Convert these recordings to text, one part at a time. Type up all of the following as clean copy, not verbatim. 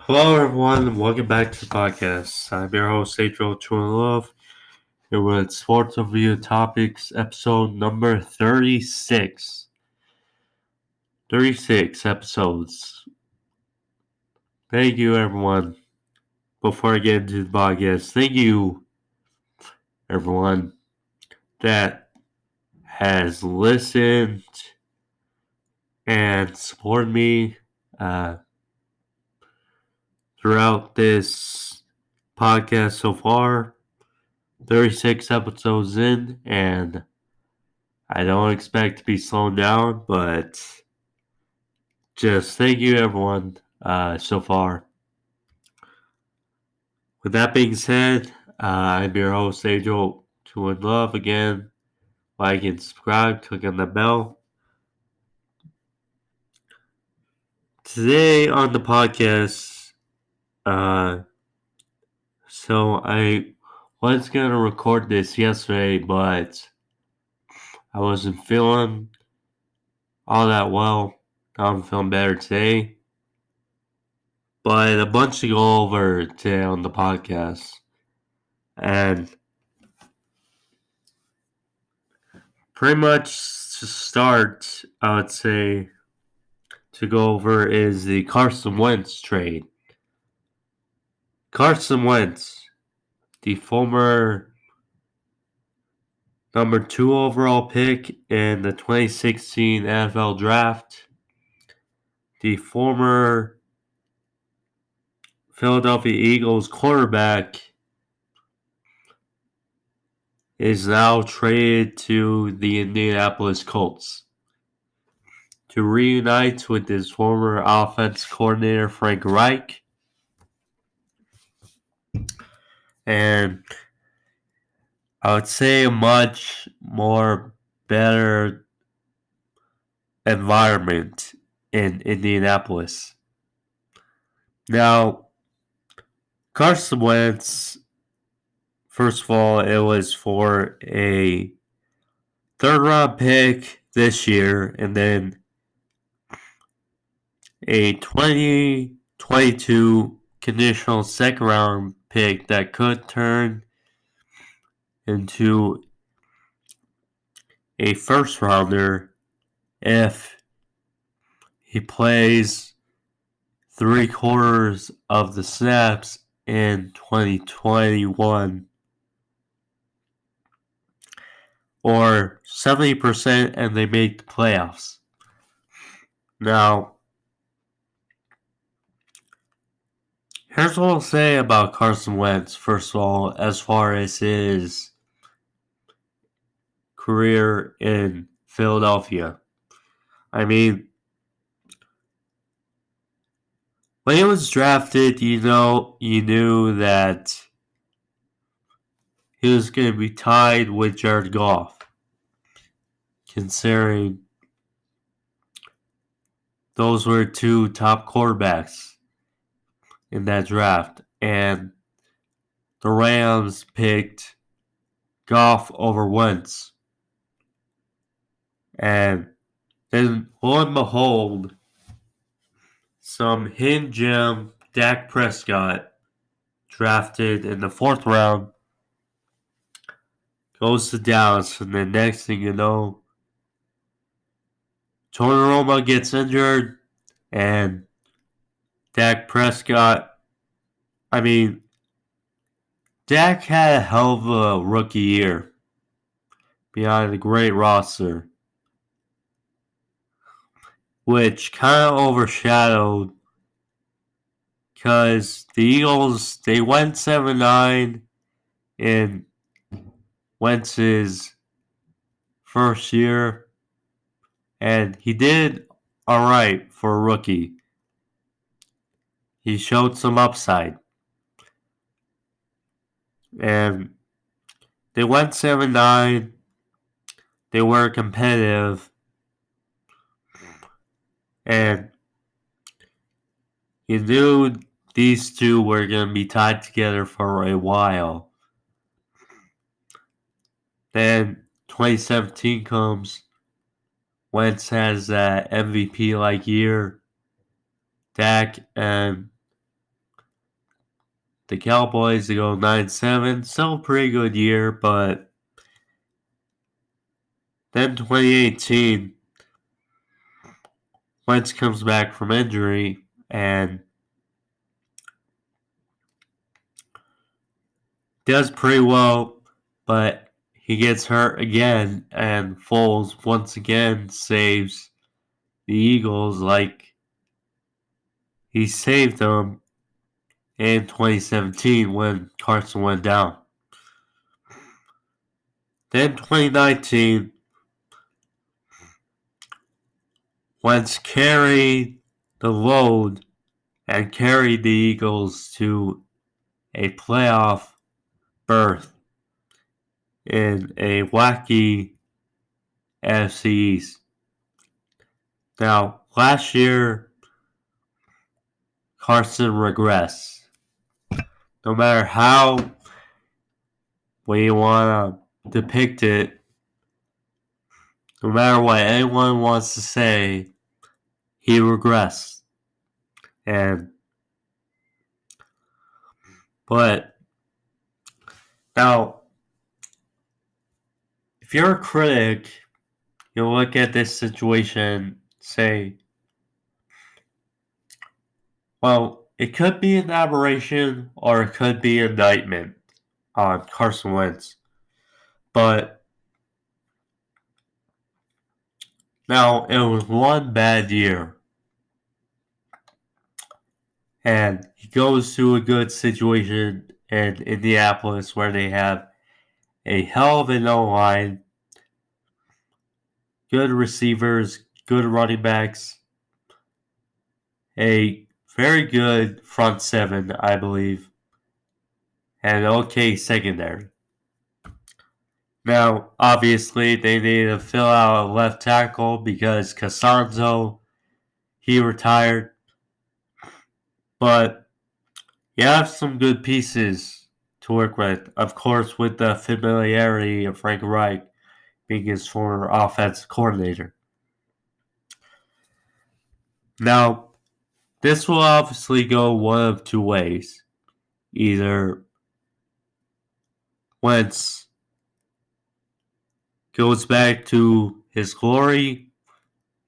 Hello, everyone. Welcome back to the podcast. I'm your host, Ajoe21love, here with Sports Review Topics, episode number 36. 36 episodes. Thank you, everyone. Before I get into the podcast, thank you, everyone, that has listened and supported me throughout this podcast so far. 36 episodes in, and I don't expect to be slowing down, but just thank you, everyone, so far. With that being said, I'm your host, Ajoe21love. Again, like and subscribe, click on the bell. Today on the podcast, so I was going to record this yesterday, but I wasn't feeling all that well. I'm feeling better today. But a bunch to go over today on the podcast. And pretty much to start, I would say, to go over is the Carson Wentz trade. Carson Wentz, the former number 2 overall pick in the 2016 NFL Draft, the former Philadelphia Eagles quarterback, is now traded to the Indianapolis Colts to reunite with his former offense coordinator Frank Reich. And I would say a much more better environment in Indianapolis. Now, Carson Wentz, first of all, it was for a third-round pick this year, and then a 2022 conditional second-round pick that could turn into a first-rounder if he plays 3/4 of the snaps in 2021, or 70% and they make the playoffs. Now, here's what I'll say about Carson Wentz, first of all, as far as his career in Philadelphia. I mean, when he was drafted, you knew that he was going to be tied with Jared Goff, considering those were two top quarterbacks in that draft. And the Rams picked Goff over Wentz. And then, lo and behold, some hidden gem, Dak Prescott, drafted in the 4th round, goes to Dallas. And the next thing you know, Tony Romo gets injured, and Dak Prescott, Dak had a hell of a rookie year behind a great roster, which kind of overshadowed because the Eagles, they went 7-9 in Wentz's first year, and he did all right for a rookie. He showed some upside. And they went 7-9. They were competitive. And you knew these two were going to be tied together for a while. Then 2017 comes. Wentz has that MVP-like year. Dak and the Cowboys to go 9-7. Still a pretty good year, but then 2018, Wentz comes back from injury and does pretty well, but he gets hurt again, and Foles once again saves the Eagles like he saved them in 2017 when Carson went down. Then 2019, Wentz carried the load and carried the Eagles to a playoff berth in a wacky NFC East. Now, last year, Carson regressed. No matter how we want to depict it, no matter what anyone wants to say, he regressed. But now, if you're a critic, you'll look at this situation, say, well, it could be an aberration or it could be an indictment on Carson Wentz. But now, it was one bad year. And he goes to a good situation in Indianapolis where they have a hell of an O-line, good receivers, good running backs, a very good front seven, I believe, and an okay secondary. Now, obviously, they need to fill out a left tackle because Costanzo, he retired. But you have some good pieces to work with. Of course, with the familiarity of Frank Reich being his former offensive coordinator. Now, this will obviously go one of two ways. Either Wentz goes back to his glory,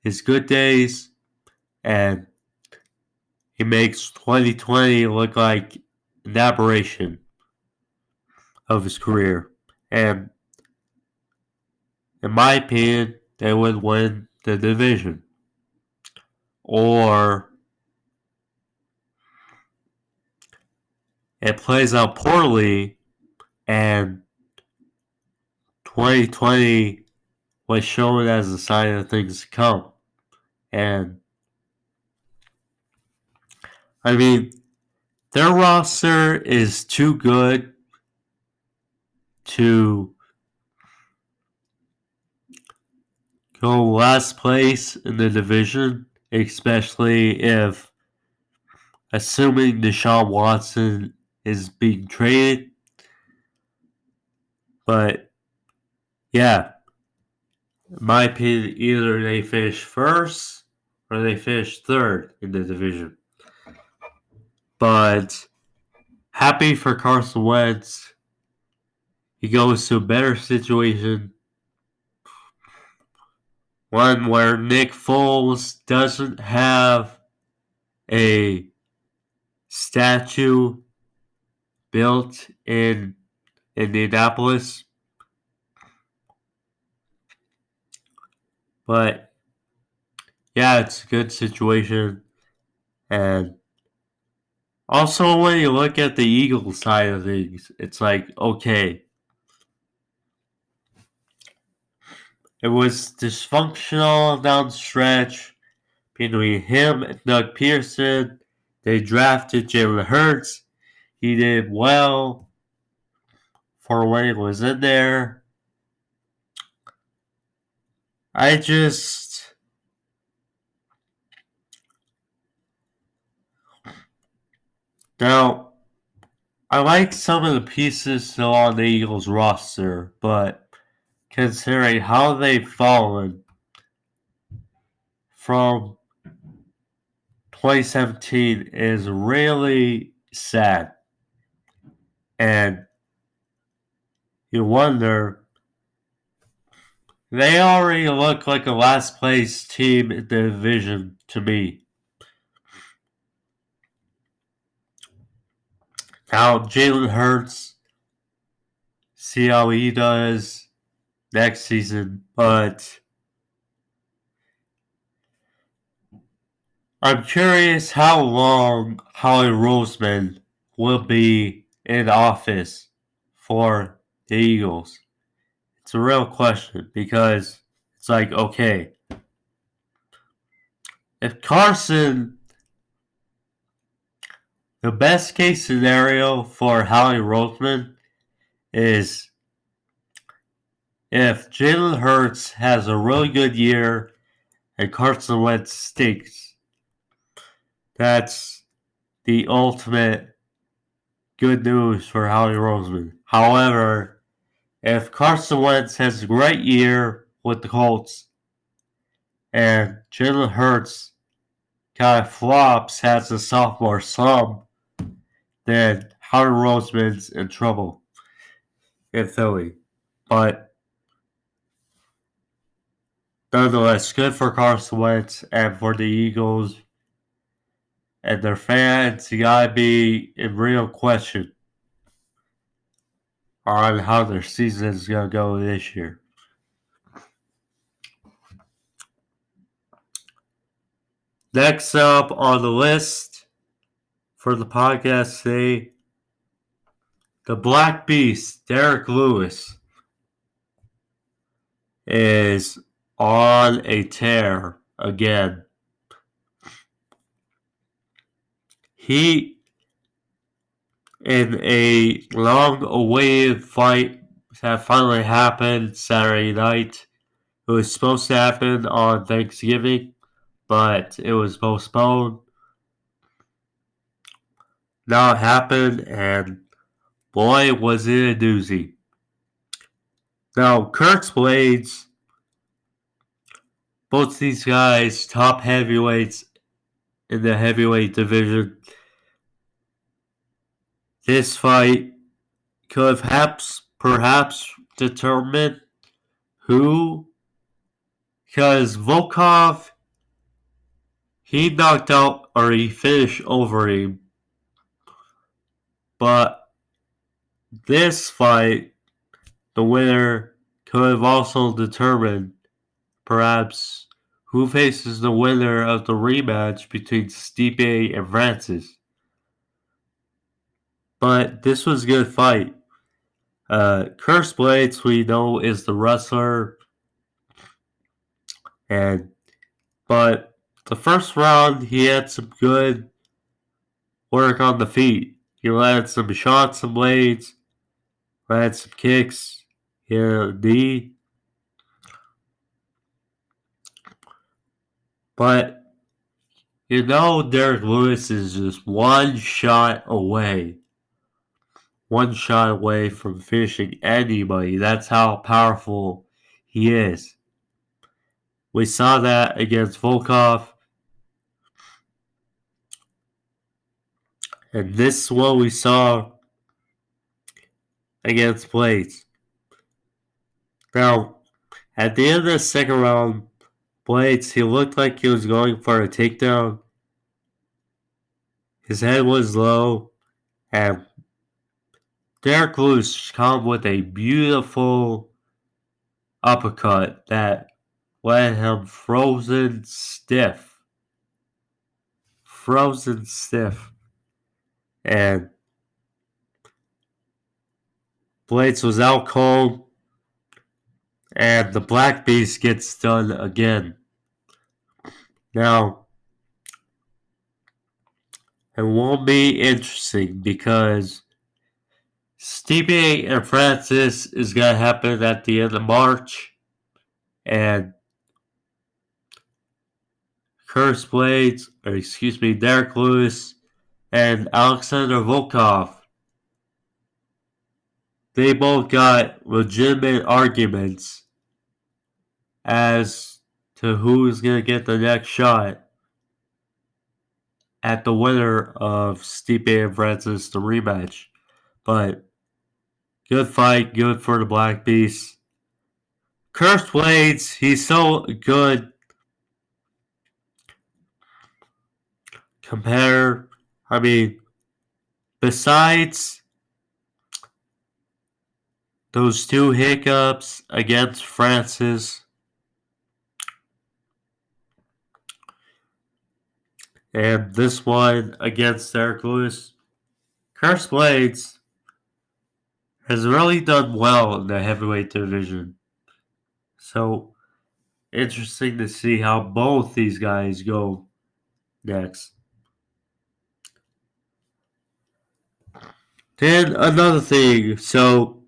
his good days, and he makes 2020 look like an aberration of his career. And in my opinion, they would win the division. Or it plays out poorly and 2020 was shown as a sign of things to come. And I mean, their roster is too good to go last place in the division, especially if, assuming Deshaun Watson is being traded. But yeah, in my opinion, either they finish first or they finish third in the division. But happy for Carson Wentz. He goes to a better situation. One where Nick Foles doesn't have a statue built in Indianapolis. But yeah, it's a good situation. And also, when you look at the Eagles side of things, it's like, okay, it was dysfunctional down the stretch between him and Doug Pearson. They drafted Jalen Hurts. He did well for when he was in there. Now, I like some of the pieces still on the Eagles roster, but considering how they've fallen from 2017 is really sad. And you wonder, they already look like a last place team in the division to me. Now, Jalen Hurts, see how he does next season, but I'm curious how long Howie Roseman will be in office for the Eagles. It's a real question because it's like, okay, if Carson, the best case scenario for Howie Roseman is if Jalen Hurts has a really good year and Carson Wentz stinks. That's the ultimate good news for Howie Roseman. However, if Carson Wentz has a great year with the Colts and Jalen Hurts kind of flops, has a sophomore slump, then Howie Roseman's in trouble in Philly. But nonetheless, good for Carson Wentz and for the Eagles and their fans. You gotta be in real question on how their season is gonna go this year. Next up on the list for the podcast today, the Black Beast, Derrick Lewis, is on a tear again. He, in a long-awaited fight that finally happened Saturday night, it was supposed to happen on Thanksgiving, but it was postponed. Now it happened, and boy, was it a doozy. Now, Kurt's Blaydes, both these guys, top heavyweights in the heavyweight division. This fight could have perhaps determined who, because Volkov, he knocked out or he finished over him. But this fight, the winner could have also determined perhaps who faces the winner of the rematch between Stipe and Francis. But this was a good fight. Curse Blaydes, we know, is the wrestler, but the first round he had some good work on the feet. He landed some shots, some blades, landed some kicks, hit a knee. But you know, Derrick Lewis is just one shot away from finishing anybody. That's how powerful he is. We saw that against Volkov. And this is what we saw against Blaydes. Now, at the end of the second round, Blaydes, he looked like he was going for a takedown. His head was low, and Derrick Lewis came with a beautiful uppercut that led him frozen stiff. And Blaydes was out cold, and the Black Beast gets done again. Now, it won't be interesting because Stipe and Francis is going to happen at the end of March, and Derrick Lewis and Alexander Volkov, they both got legitimate arguments as to who's going to get the next shot at the winner of Stipe and Francis, the rematch. But Good fight, good for the Black Beast. Cursed Blaydes, he's so good. Compare, I mean, besides those two hiccups against Francis and this one against Derrick Lewis, Cursed Blaydes has really done well in the heavyweight division. So, interesting to see how both these guys go next. Then another thing, so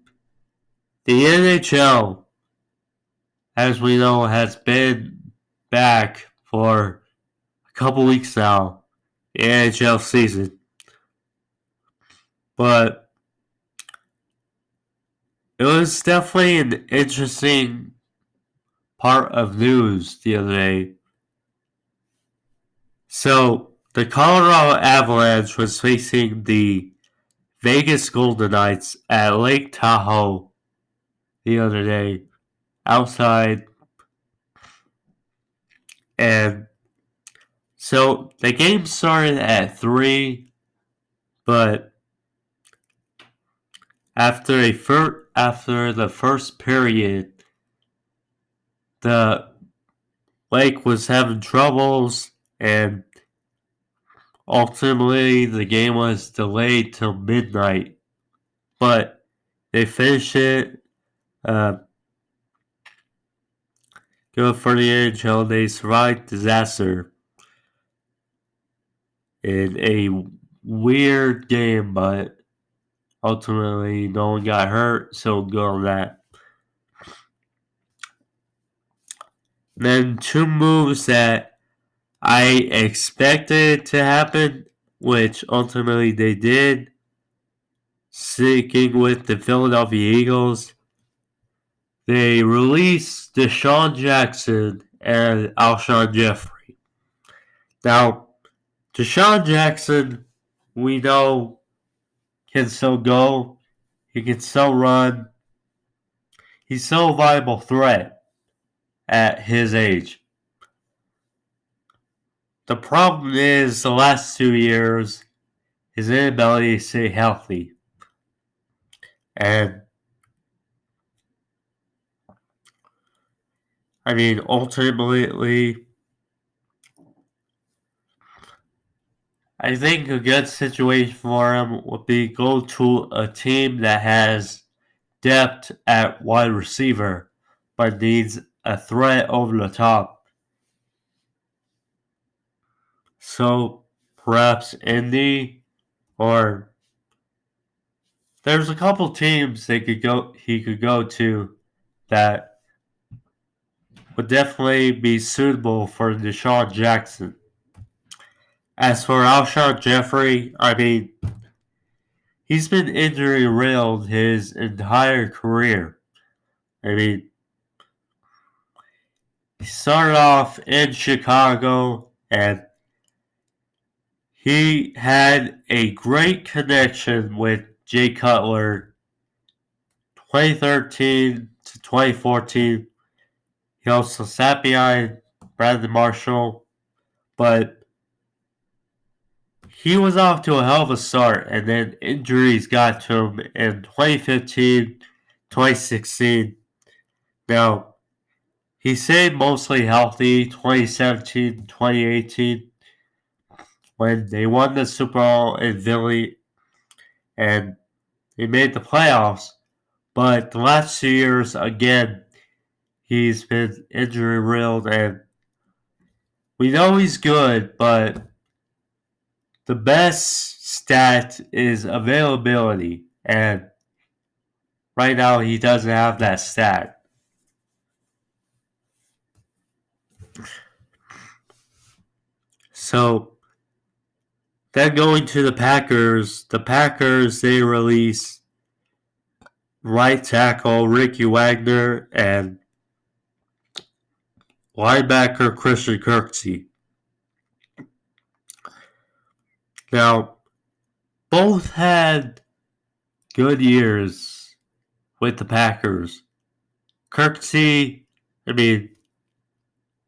the NHL, as we know, has been back for a couple weeks now, the NHL season. But it was definitely an interesting part of news the other day. So, the Colorado Avalanche was facing the Vegas Golden Knights at Lake Tahoe the other day outside. And so the game started at 3, but after the first period, the Lake was having troubles, and ultimately the game was delayed till midnight. But they finished it. Good for the NHL. They survived disaster in a weird game, but ultimately no one got hurt, so good on that. Then two moves that I expected to happen, which ultimately they did. Sticking with the Philadelphia Eagles, they released Deshaun Jackson and Alshon Jeffrey. Now, Deshaun Jackson, we know, can still go. He can still run. He's still a viable threat at his age. The problem is the last 2 years, his inability to stay healthy. And I mean, ultimately, I think a good situation for him would be go to a team that has depth at wide receiver, but needs a threat over the top. So perhaps Indy, or there's a couple teams he could go to that would definitely be suitable for Deshaun Jackson. As for Alshon Jeffrey, I mean, he's been injury riddled his entire career. I mean, he started off in Chicago and he had a great connection with Jay Cutler 2013 to 2014. He also sat behind Brandon Marshall, but he was off to a hell of a start, and then injuries got to him in 2015, 2016. Now, he stayed mostly healthy 2017, 2018 when they won the Super Bowl in Philly and they made the playoffs. But the last 2 years, again, he's been injury riddled, and we know he's good, but the best stat is availability, and right now he doesn't have that stat. So then going to the Packers, they release right tackle Ricky Wagner and linebacker Christian Kirksey. Now, both had good years with the Packers. Kirksey,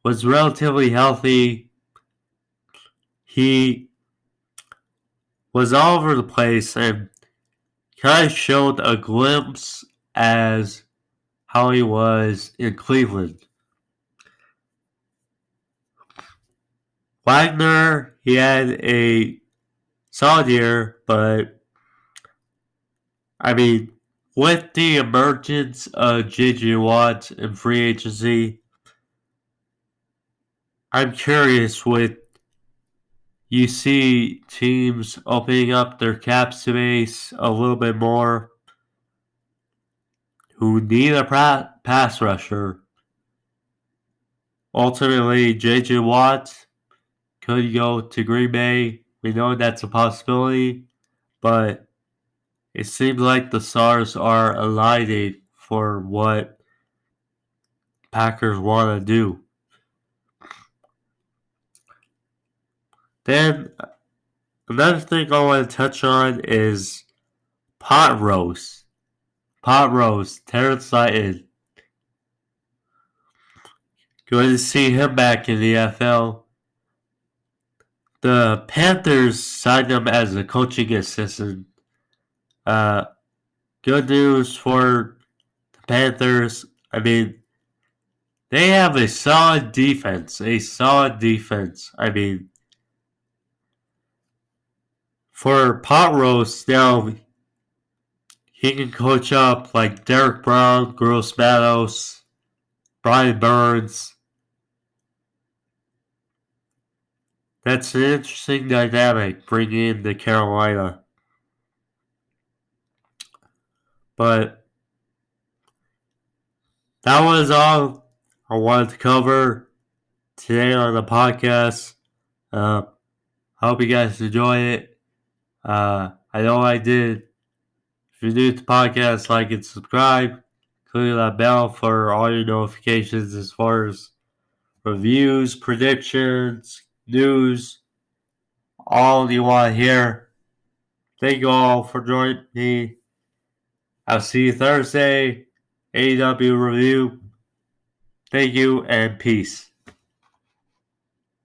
was relatively healthy. He was all over the place and kind of showed a glimpse as how he was in Cleveland. Wagner, he had a solid year, but with the emergence of J.J. Watt in free agency, I'm curious with you see teams opening up their cap space a little bit more who need a pass rusher. Ultimately, J.J. Watt could go to Green Bay. We know that's a possibility, but it seems like the stars are aligning for what Packers want to do. Then, another thing I want to touch on is pot roast. Pot roast, Terrence Knighton. Good to see him back in the NFL. The Panthers signed him as a coaching assistant. Good news for the Panthers. They have a solid defense. For pot roast, now he can coach up like Derrick Brown, Gross Matos, Brian Burns. That's an interesting dynamic bringing in the Carolina. But that was all I wanted to cover today on the podcast. I hope you guys enjoy it. I know I did. If you're new to the podcast, like and subscribe. Click that bell for all your notifications as far as reviews, predictions, news, all you want to hear. Thank you all for joining me. I'll see you Thursday. AEW review. Thank you and peace.